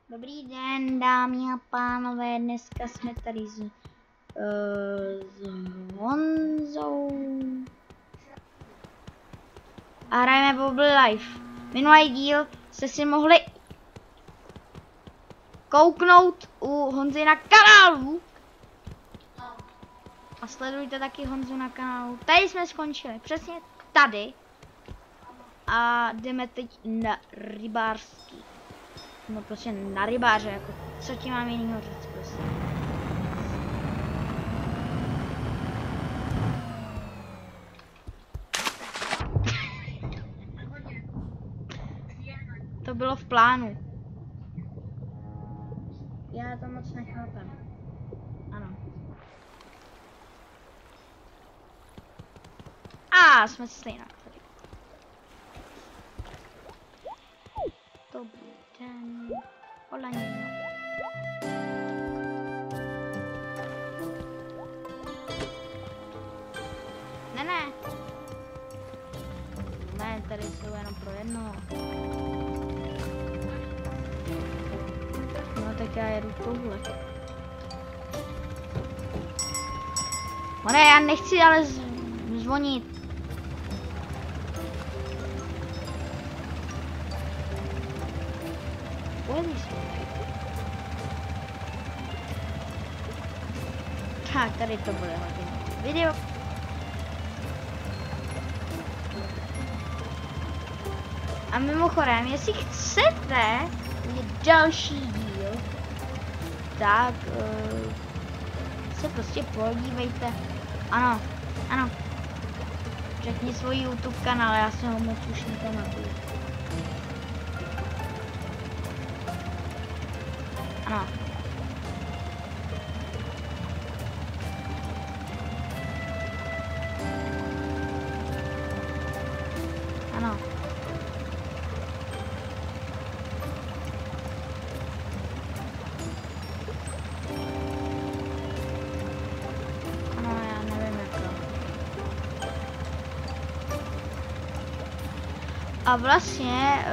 Dobrý den, dámy a pánové, dneska jsme tady s Honzou a hrajeme Bubble Life. Minulý díl jste si mohli kouknout u Honzy na kanálu a sledujte taky Honzu na kanálu. Tady jsme skončili, přesně tady, a jdeme teď na rybářský. No prostě na rybáře, jako co ti mám jinýho říct, prostě. To bylo v plánu. Já to moc nechápem. Ano. A jsme stejná tady. Dobrý den. Hola, Nino. Ne. Ne, tady jsou jenom pro jedno. No tak já jedu touhle. Ne, já nechci ale zvonit. Tak, tady to bude hodně video. A mimochodem, jestli chcete vidět další díl, tak se prostě podívejte. Ano. Řekni svůj YouTube kanál, já se ho moc už nepamatuju. Ano. Ano. Ano, já nevím jak to. A vlastně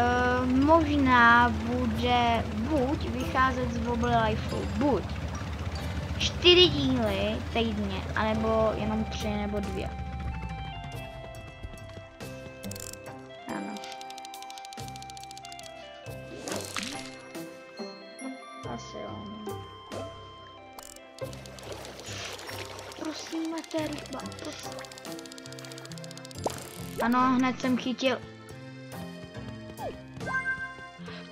možná bude buď vycházet z Bubble Lifeu, buď 4 díly týdně, anebo jenom 3 nebo 2. Ano. Asi jo. Prosím, máte ryba, prosím. Ano, hned jsem chytil.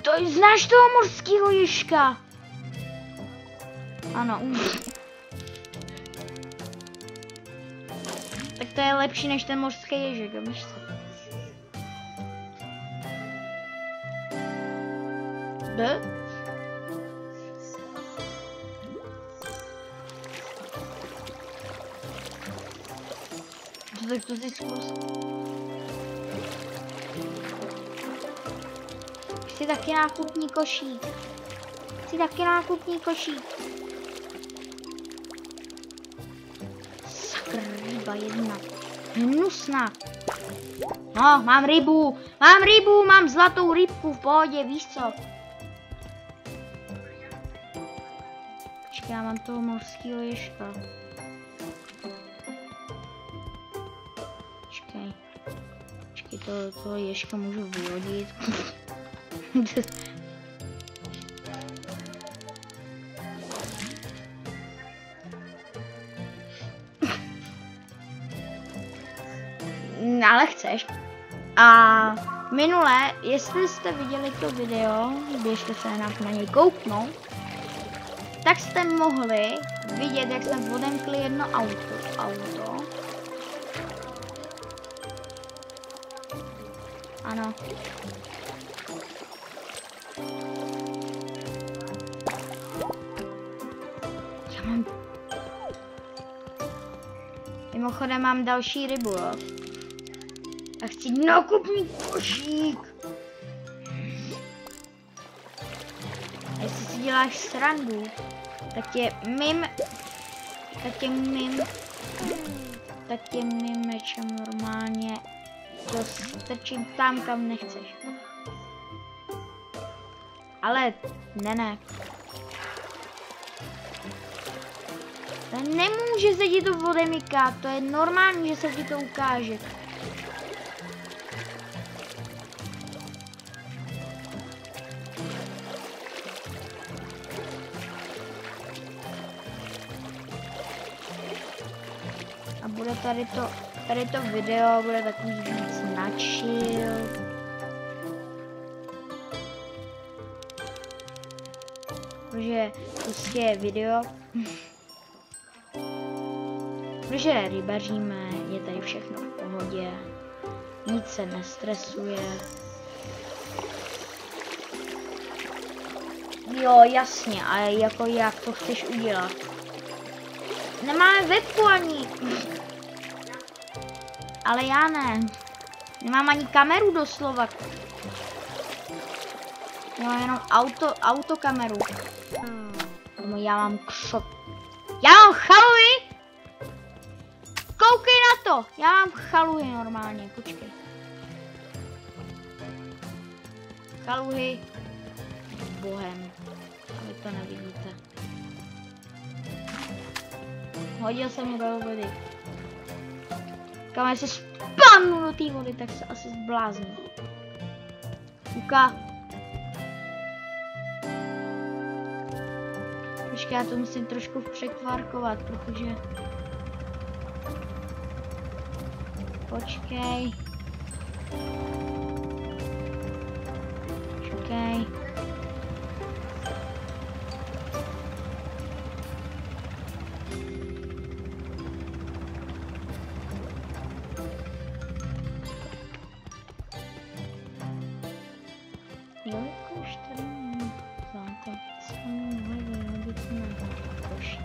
To znáš toho mořského ježka? Ano, Tak to je lepší než ten mořský ježek, víš co? Tak to si zkus. Chci taky nákupní košík. Sakr, ryba jedna. Hnusná. No, mám rybu, mám zlatou rybku v pohodě, víš co? Počkej, já mám toho mořského ježka. Počkej, toho ježka můžu vyhodit. Ale chceš. A minule, jestli jste viděli to video, běžte se na něj kouknout, tak jste mohli vidět, jak jsme odemkli jedno auto. Ano. Mimochodem mám další rybu, jo. A chci nákupní košík. A jestli si děláš srandu, tak tě mým mečem normálně to strčím tam, kam nechceš. Ale ne. To nemůže se ti to odemykat, to je normální, že se ti to ukáže. A bude tady to video bude takový víc na chill. Protože prostě video. Protože rybaříme, je tady všechno v pohodě. Nic se nestresuje. Jo, jasně, a jako jak to chceš udělat? Nemáme webku ani. Ale já ne. Nemám ani kameru doslova. Já mám jenom autokameru. Já mám křop. Já mám chaluji! Koukej na to! Já mám chaluji normálně, počkej. Chaluji. Bohem. A vy to nevidíte. Hodil jsem mu do vody. Kam se spadnu do té vody, tak se asi zblázní. Uka. Počkej, já to musím trošku překvárkovat, protože... Počkej. Jelikož tady mám základ, co mi mohli být na koši.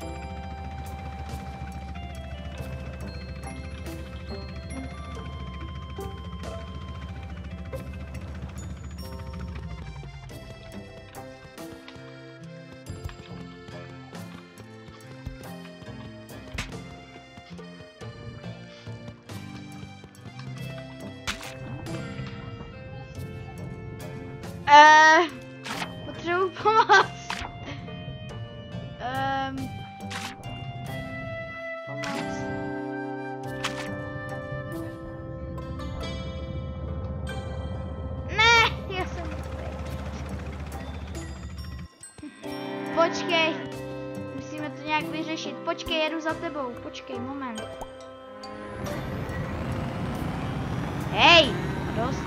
Potřebuji pomoc. Pomoc. Ne, já jsem mrtvý. Počkej. Musíme to nějak vyřešit. Počkej, jedu za tebou. Počkej, moment. Hej, dost.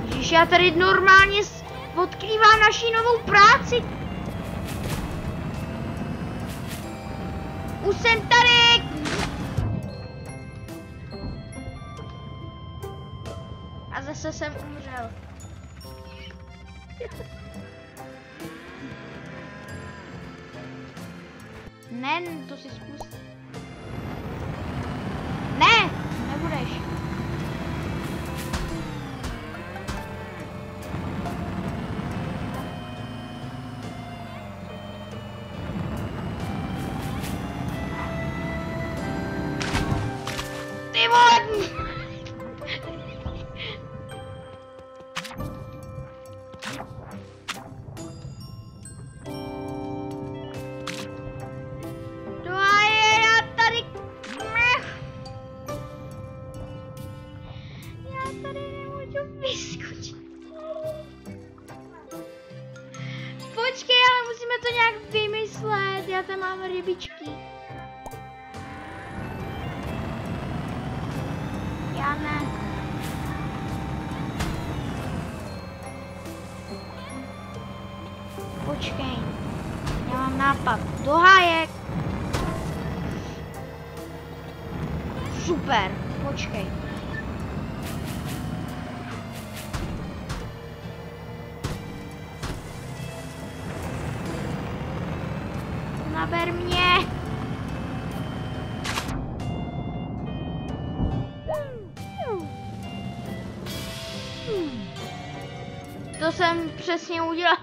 Ježiš, já tady normálně odkrývám naši novou práci. Už jsem tady. A zase jsem umřel. Ne, to si zkus. Ne, nebudeš. Ty vole! Počkej, ale musíme to nějak vymyslet, já tam mám rybičky. Já ne. Počkej, já mám nápad. Do hájek. Super, počkej. Naber mě! To jsem přesně udělal.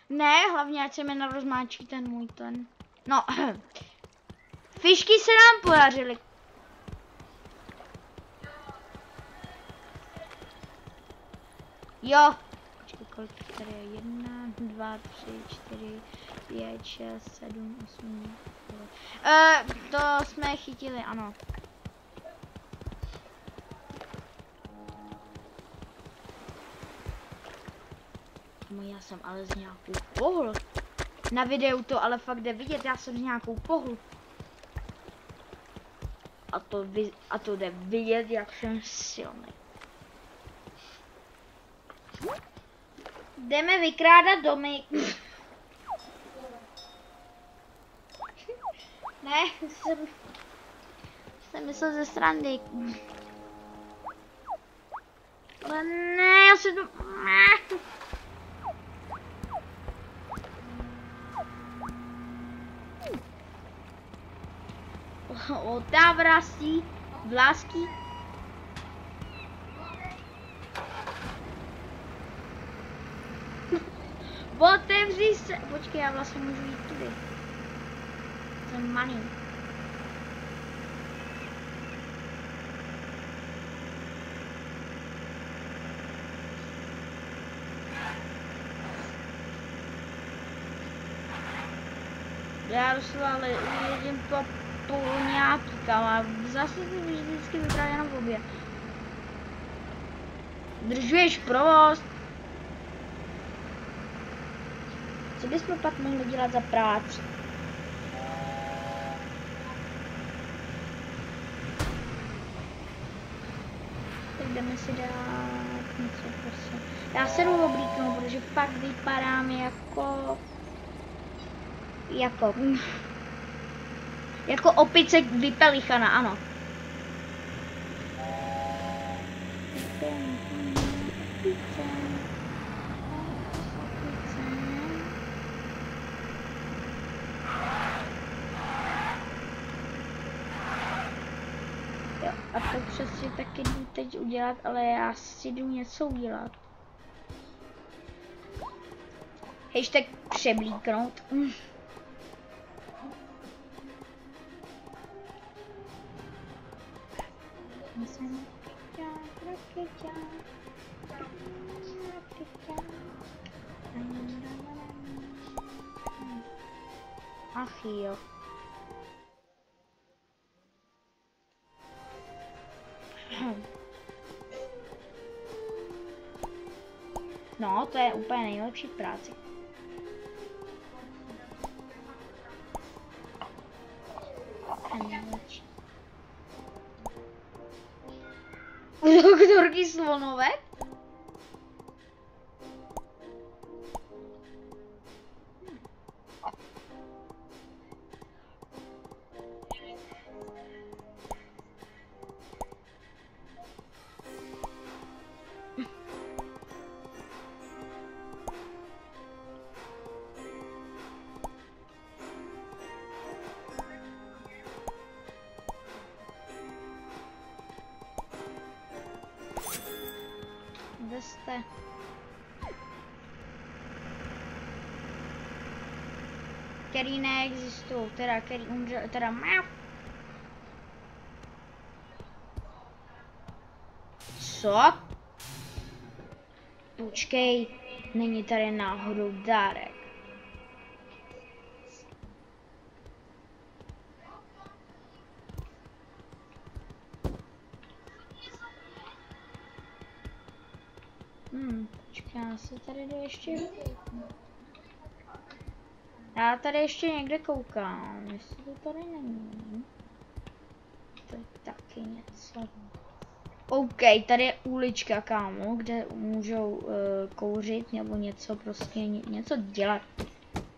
Ne, hlavně ať se mi nerozmáčí ten můj ten. No, fišky se nám podařily. Jo. Počkej, kolik tady je? 1, 2, 3, 4, 5, 6, 7, 8, 9. To jsme chytili, ano. Já jsem ale z nějakou pohl. Na videu to ale fakt jde vidět, já jsem z nějakou pohl. A to jde vidět, jak jsem silný. Jdeme vykrádat domy. Ne, jsem myslel ze srandy. Ale ne, já se to... Otávrastí, vlásky. Otevři se. Počkej, já vlastně můžu jít tudy. Jsem malý. Já doslova jedím po nějakýkám a zase to vždycky vypadá jenom v obě. Držuješ provoz. Co bychom pak mohli dělat za práci? Tak jdeme si dát něco prostě. Já se jdu oblíknout, protože fakt vypadám jako opice vypelichana, ano. Jo, a to přesně taky jdu teď udělat, ale já si jdu něco udělat. Hashtag přeblíknout. Ach jo. No, to je úplně nejlepší práce. Doktorky slonovek? Kde jste? Který neexistují, teda který umře, teda mňau. Co? Počkej, není tady náhodou dárek. Počkej, já se tady jdu ještě... Já tady ještě někde koukám, jestli to tady není. To je taky něco. OK, tady je ulička, kámo, kde můžou kouřit nebo něco prostě, něco dělat.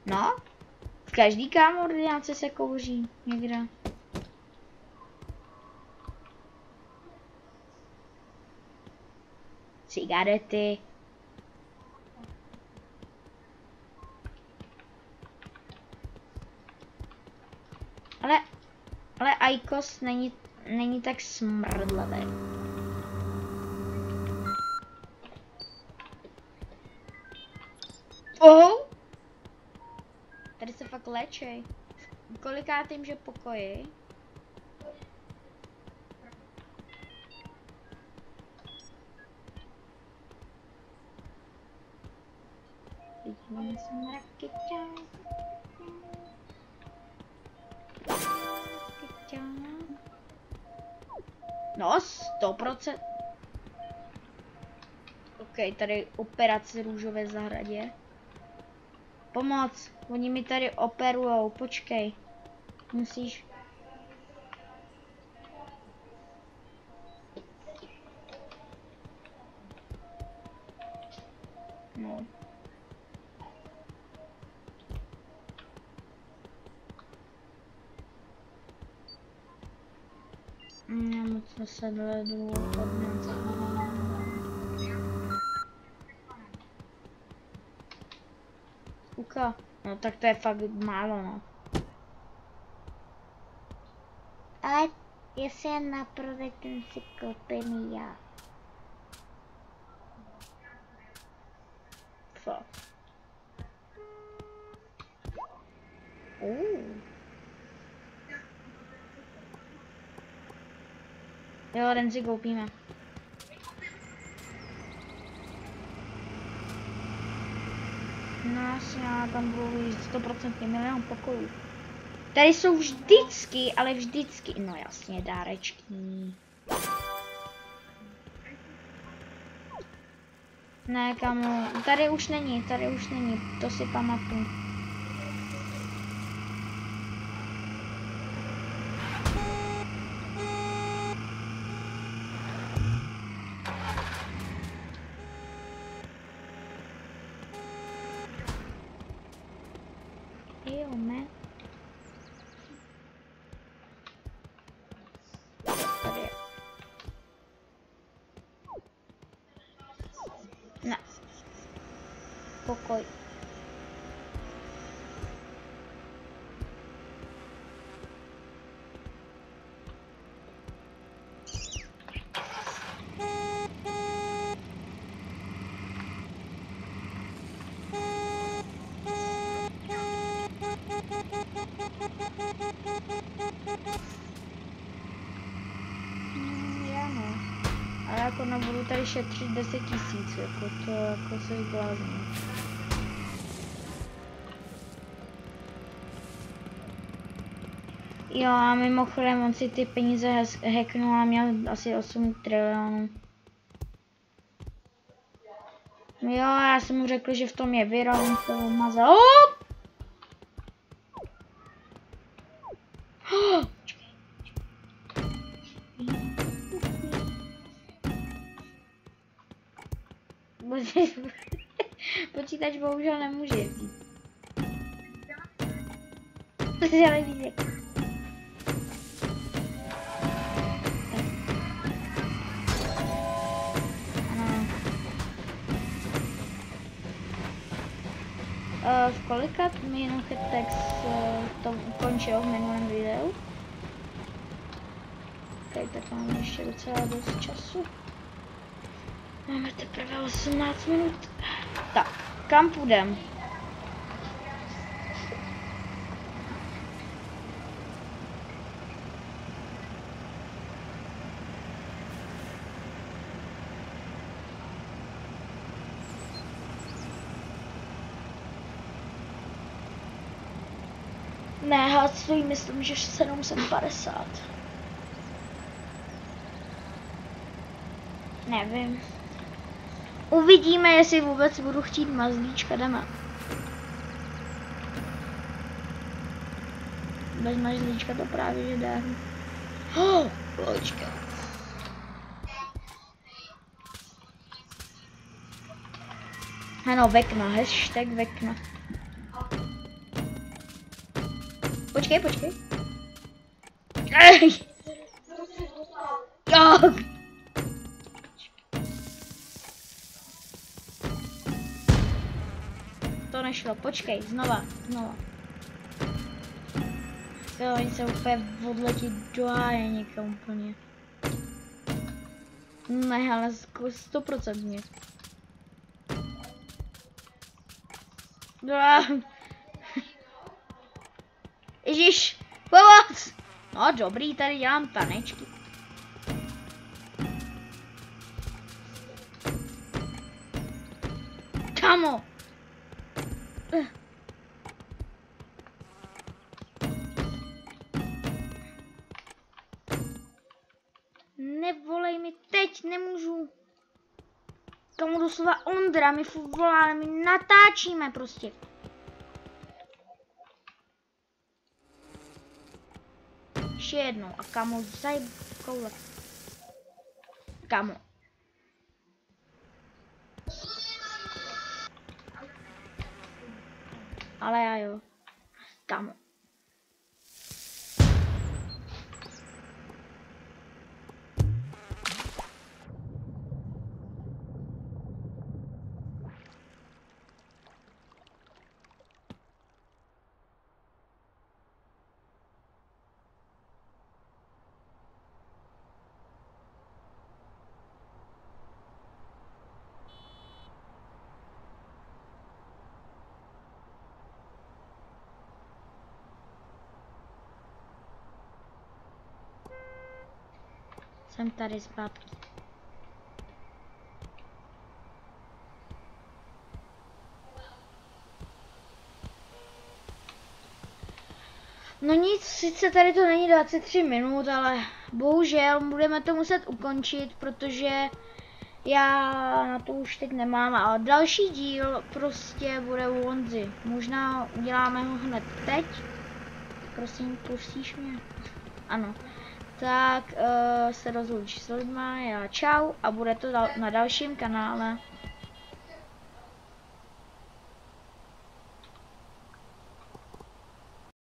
No, v každý, kámo, ordinaci se kouří někde. Cigarety. Ale Aikos není tak smrdlavý. Oh! Tady se fakt léčej. Kolikátým, že pokoji? jsem rakeťák. No, 100%. Ok, tady operace růžové zahradě. Pomoc, oni mi tady operujou, počkej. Musíš... No. Moc nesedle dolů Uka. No tak to je fakt málo, no. Ale jestli je na prodej, ten si koupím já. Fakt. Jo, ten si koupíme. No jasně, já tam budu jít 100% milion pokojů. Tady jsou vždycky, ale vždycky, no jasně, dárečky. Ne, kamo, tady už není, to si pamatuju. Jo, ne. Tady je. Ne. Pokoj. Já ne. Ale jako nebudu tady šetřit 10 000, jako to jako se zblázní. Jo, a mimochodem on si ty peníze hacknul a měl asi 8 trilionů. Jo, já jsem mu řekl, že v tom je vira, on to mazal. Počítač bohužel nemůže jezdit. Ale víte. V kolika minutách to končilo v minulém videu? Okay, tak máme ještě docela dost času. Máme teprve 18 minut. Tak, kam půjdem? Ne, hádství myslím, že 750. Nevím. Uvidíme, jestli vůbec budu chtít mazlíčka jdeme. Bez mazlíčka to právě že jde. Počkej. Ano, vekna, hashtag vekna. Počkej. Jo. To nešlo, počkej, znova. Jo, oni se úplně odletí do háje někam úplně. Ne, ale 100%. Ježiš, pomoc! No dobrý, tady dělám tanečky. Kamo! Nevolej mi teď, nemůžu. Tomu doslova Ondra mi furt volá, my natáčíme prostě. Ještě jednou a kamo, zajeb koule. Kamo. Ale já jo. Kamo. Jsem tady zpátky. No nic, sice tady to není 23 minut, ale bohužel budeme to muset ukončit, protože já na to už teď nemám. A další díl prostě bude u Honzy. Možná uděláme ho hned teď. Prosím, pustíš mě? Ano. Tak se rozloučí s lidma, já čau a bude to na dalším kanále.